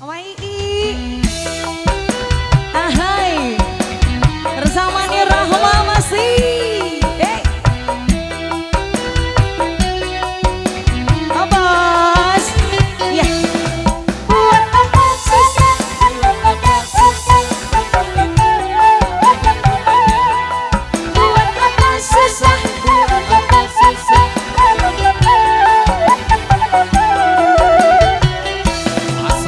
Wai. Ahai. Bersama Ni Rahma masih. Abas. Ya. Buat apa susah? Buat apa susah? Buat apa susah? Buat apa susah?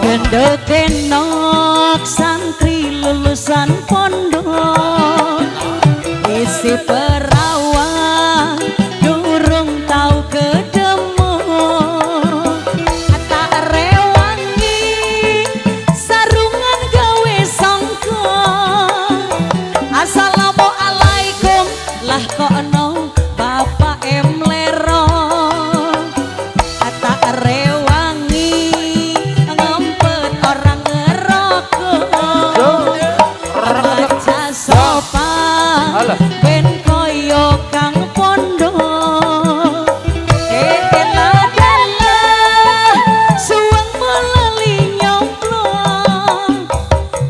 Gendut enok santri lulusan pondok isi perawan durung tau kedemu tak rewangi sarungan gawe sangka assalamualaikum lah kok no bapak emlero tak rewangi ngempet orang ngerokok baca sopan ben koyo kang pondok dela-dela suweng melali nyomplong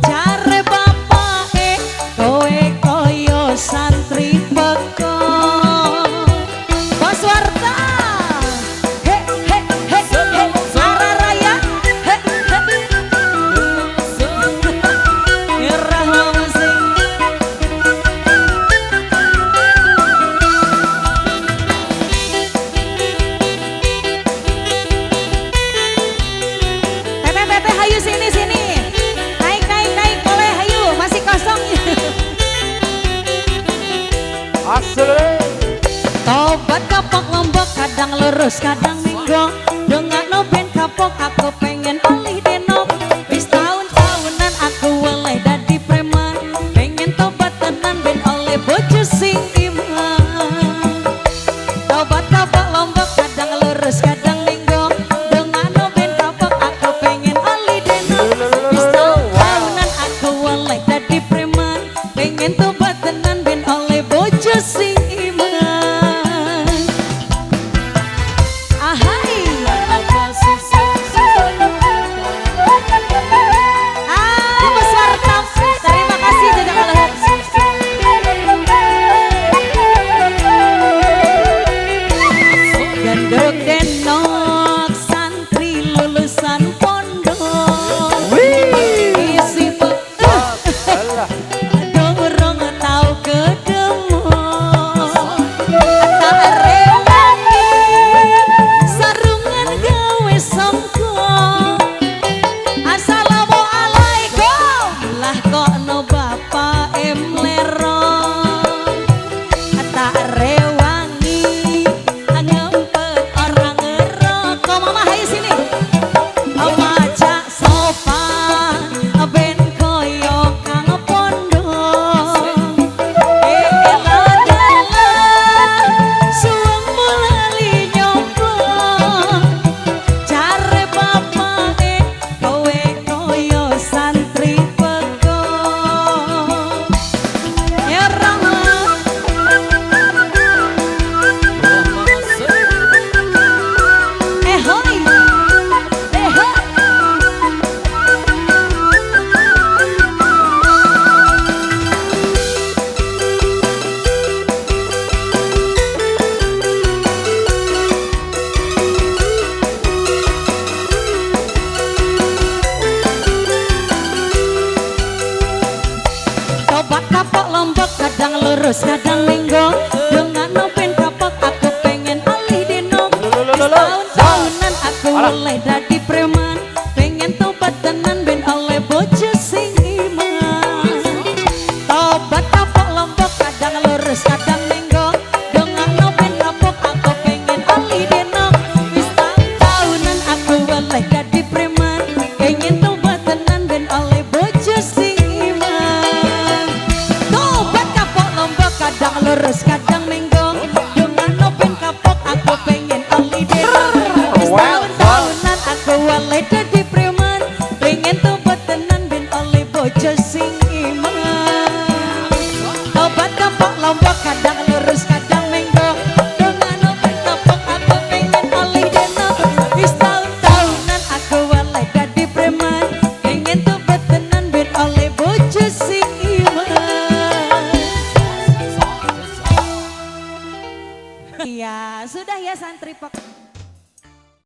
jare bapake kowe koyo santri beko Bos Warta he he he he Sararaya he he Nyerah masing Pepe hayu sini sini naik boleh hayu masih kosong tobat kapok lombok kadang lurus kadang minggu dengan noben kapok aku pengen alih denok wis tahun-tahunan aku weleh dadi preman pengen tobat tenan ben oleh bojo sing iman tobat kapok lombok kadang lurus kadang minggu dengan noben kapok aku pengen alih denok wis tahun-tahunan aku weleh dadi preman pengen tobat tenan ben oleh bojo sing iman ahai Bos Warta terima kasih tidak kalah gendut denok santri lulusan pondok isi dorong tau kedemu tak rewangi sarungan gawe sangko assalamualaikum lah kok no bapak emlero tak rewangi ngempet orang ngerokok mama hayu sini maca sopan ben koyo kang pondok dela-dela suweng melali nyomplong jare bapake kowe koyo santri beko ya Rahma hoi hoi tobat kapok lombok kadang lurus kadang minggu dengan nopen kapok aku pengen alih denok tahun-tahunan aku mulai dadi preman pengen tobat tenan ben oleh bojo sing iman tobat kapok lombok kadang lurus kadang minggu dengan nopen kapok aku pengen alih denok wis tahunan aku mulai dadi preman pengen tobat tenan ben oleh bojo sing iman tobat kapok lombok kadang Iya, sudah ya santri pek.